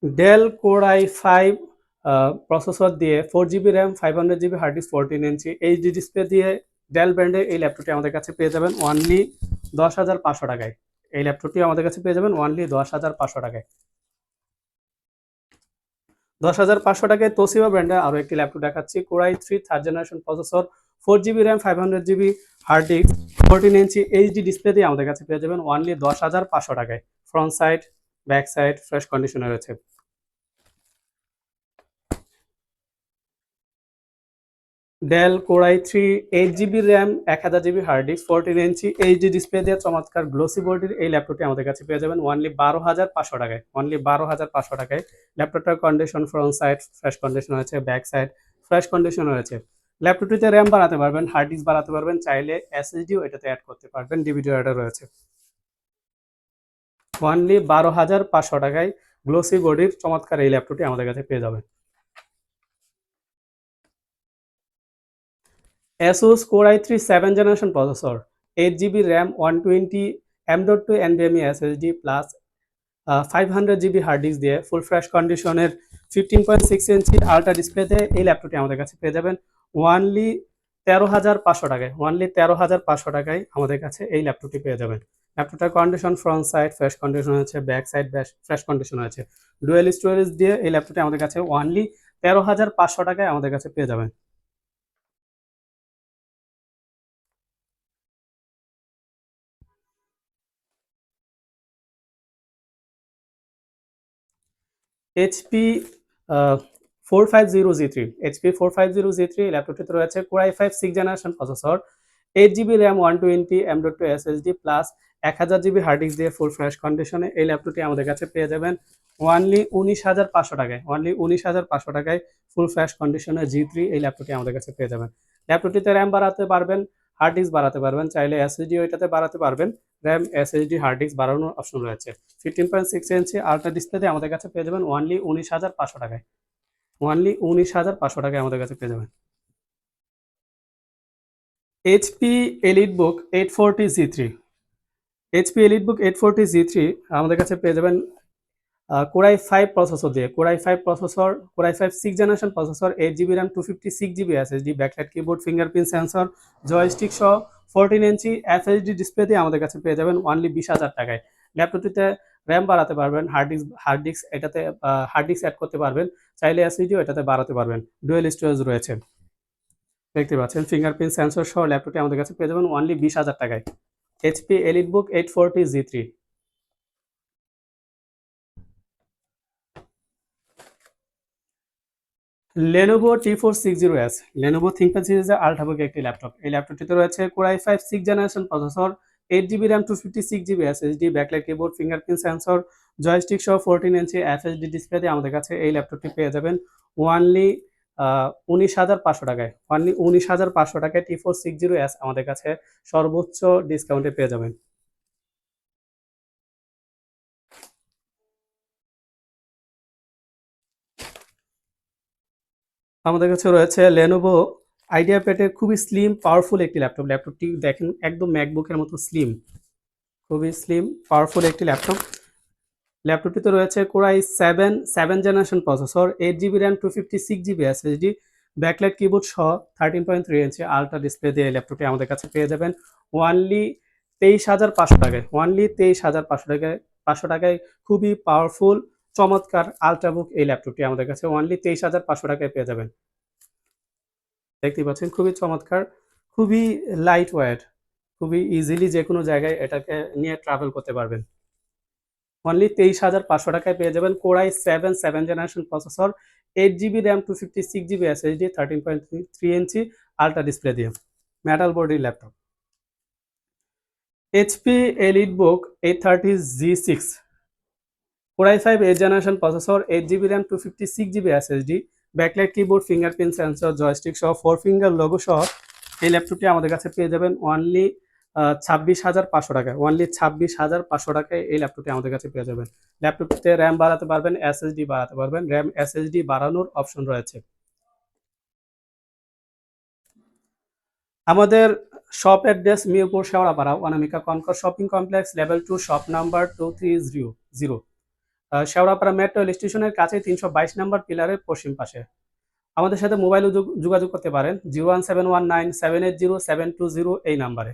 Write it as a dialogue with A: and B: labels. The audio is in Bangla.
A: ডেল কোর i5 প্রসেসর দিয়ে 4 GB RAM 500 GB hard disk 14 ইঞ্চি এইচডি ডিসপ্লে দিয়ে ডেল ব্র্যান্ডের এই ল্যাপটপটি আমাদের কাছে পেয়ে যাবেন অনলি 10,500 টাকায়। এই ল্যাপটপটি আমাদের কাছে পেয়ে যাবেন অনলি 10,500 টাকায়। 10,500 টাকায় তোশিবা ব্র্যান্ডের আরও একটি ল্যাপটপ দেখাচ্ছি, core i3 third generation processor, 4 GB RAM 500 GB hard disk 14 ইঞ্চি এইচডি ডিসপ্লে দিয়ে আমাদের কাছে পেয়ে যাবেন অনলি 10,500 টাকায়। Front side back side fresh কন্ডিশনে রয়েছে। Dell core i3 8 GB RAM 1000 GB hard disk 14 ইঞ্চি এইচডি ডিসপ্লে দিয়ে চমৎকার গ্লোসি বডির এই ল্যাপটপটি আমাদের কাছে পেয়ে যাবেন অনলি 12,500 টাকায়। অনলি 12,500 টাকায়। ল্যাপটপটার condition front side fresh condition রয়েছে, ব্যাক সাইড ফ্রেশ কন্ডিশন রয়েছে। ল্যাপটপটিতে র্যাম বাড়াতে পারবেন, হার্ড ডিস্ক বাড়াতে পারবেন, চাইলে এসএসডিও এটাতে অ্যাড করতে পারবেন, ডিভিডি রাইটার রয়েছে। অনলি 12,500 টাকায় গ্লোসি বডির চমৎকার এই ল্যাপটপটি আমাদের কাছে পেয়ে যাবেন। Asus Core i3 7th generation processor, 8 GB RAM, 120 M.2 NVMe SSD plus 500 GB hard disk দিয়ে ফুল ফ্রেশ কন্ডিশনের 15.6 ইঞ্চি আলট্রা ডিসপ্লেতে এই ল্যাপটপটি আমাদের কাছে পেয়ে যাবেন ওয়ানলি 13,500 টাকায়। অনলি 13,500 টাকায় আমাদের কাছে এই ল্যাপটপটি পেয়ে যাবেন। ল্যাপটপটার condition front side fresh condition আছে, ব্যাক সাইড ফ্রেশ কন্ডিশন আছে। ডুয়েল স্টোরেজ দিয়ে এই ল্যাপটপটি আমাদের কাছে ওয়ানলি 13,500 টাকায় আমাদের কাছে পেয়ে যাবেন। এইচপি 450Z3, এইচপি 450Z3 ল্যাপটপটিতে রয়েছে core i5 6th generation processor, 8 GB RAM 120 M.2 SSD plus 1000 GB hard disk দিয়ে ফুল ফ্রেশ কন্ডিশনে এই ল্যাপটপটি আমাদের কাছে পেয়ে যাবেন ওয়ানলি 19,500 টাকায়। অনলি 19,500 টাকায় ফুল ফ্রেশ কন্ডিশনে G3 এই ল্যাপটপটি আমাদের কাছে পেয়ে যাবেন। ল্যাপটপটিতে র্যাম বাড়াতে পারবেন, হার্ড ডিস্ক বাড়াতে পারবেন, চাইলে এসএসডিও এটাতে বাড়াতে পারবেন। র্যাম এসএসডি হার্ড ডিস্ক বাড়ানোর অপশন রয়েছে। 15.6 ইঞ্চি আলট্রা ডিসপ্লেতে আমাদের কাছে পেয়ে যাবেন ওয়ানলি 19,500 টাকায়। ওয়ানলি 19,500 টাকায় আমাদের কাছে পেয়ে যাবেন। HP EliteBook 840Z3, HP EliteBook 840Z3 আমাদের কাছে পেয়ে যাবেন কোর i5 প্রসেসর দিয়ে। Core i5 6 generation processor, 8 GB RAM 256 GB SSD, backlight keyboard, fingerprint sensor, joystick সহ 14 ইঞ্চি এফএইচডি ডিসপ্লে দিয়ে আমাদের কাছে পেয়ে যাবেন অনলি 20,000 টাকায়। ল্যাপটপটিতে র্যাম বাড়াতে পারবেন, হার্ড ডিস্ক এটাতে হার্ড ডিস্ক অ্যাড করতে পারবেন, চাইলে এসএসডিও এটাতে বাড়াতে পারবেন। ডুয়েল স্টোরেজ রয়েছে, দেখতে পাচ্ছেন। ফিঙ্গারপ্রিন্ট সেন্সর সহ ল্যাপটপটি আমাদের কাছে পেয়ে যাবেন অনলি 20,000 টাকায়। HP EliteBook 840Z3। Lenovo T460S, Lenovo ThinkPad সিরিজের আল্ট্রাবুক একটি ল্যাপটপ। এই ল্যাপটপটিতে রয়েছে core i5 6 generation processor, 8 GB RAM 256 GB SSD, backlight keyboard, fingerprint sensor, joystick সহ 14 ইঞ্চি এফএইচডি ডিসপ্লে দিয়ে আমাদের কাছে এই ল্যাপটপটি পেয়ে যাবেন ওয়ানলি 19,500 টাকায়। অনলি 19,500 টাকায় T460S আমাদের কাছে সর্বোচ্চ ডিসকাউন্টে পেয়ে যাবেন। আমাদের কাছে রয়েছে লেনোভো আইডিয়াপ্যাডের খুবই স্লিম পাওয়ারফুল একটি ল্যাপটপ। ল্যাপটপটি দেখেন একদম ম্যাকবুকের মতো স্লিম, খুবই স্লিম পাওয়ারফুল একটি ল্যাপটপ। ল্যাপটপটিতে রয়েছে core i7 generation processor, 8 GB RAM 256 GB SSD, backlight keyboard সহ 13.3 ইঞ্চি আলট্রা ডিসপ্লে দিয়ে এই ল্যাপটপটি আমাদের কাছে পেয়ে যাবেন ওয়ানলি 23,500 টাকায়। ওয়ানলি 23,500 টাকায় 500 টাকায় খুবই পাওয়ারফুল চমৎকার আলট্রাবুক এই ল্যাপটপটি আমাদের কাছে ওয়ানলি 23,500 টাকায় পেয়ে যাবেন। দেখতেই পাচ্ছেন খুবই চমৎকার, খুবই লাইট ওয়েট, খুবই ইজিলি যে কোনো জায়গায় এটাকে নিয়ে ট্রাভেল করতে পারবেন। অনলি 23,500 টাকায় পেয়ে যাবেন core i7 generation processor, 8 GB RAM 256 GB SSD, 13.3 ইঞ্চি আলট্রা ডিসপ্লে দিয়ে metal body laptop. HP EliteBook 830G6, core i5 8th generation processor, 8 GB RAM 256 GB SSD, backlight keyboard, fingerprint sensor, joystick সহ 4 ফিঙ্গার লোগো সহ এই ল্যাপটপটি আমাদের কাছে পেয়ে যাবেন অনলি 26,500 টাকায়। অনলি 26,500 টাকায় এই ল্যাপটপটি আমাদের কাছে পেয়ে যাবেন। ল্যাপটপটিতে র্যাম বাড়াতে পারবেন, এসএসডি বাড়াতে পারবেন, র্যাম এসএসডি বাড়ানোর অপশন রয়েছে। আমাদের shop address Mirpur Shewrapara, Anamika Concord shopping complex, level 2, shop number 230। Shewrapara metro rail স্টেশনের কাছে 322 নম্বর পিলারের পশ্চিম পাশে। আমাদের সাথে মোবাইলে যোগাযোগ করতে পারেন 01719780720 এই নাম্বারে।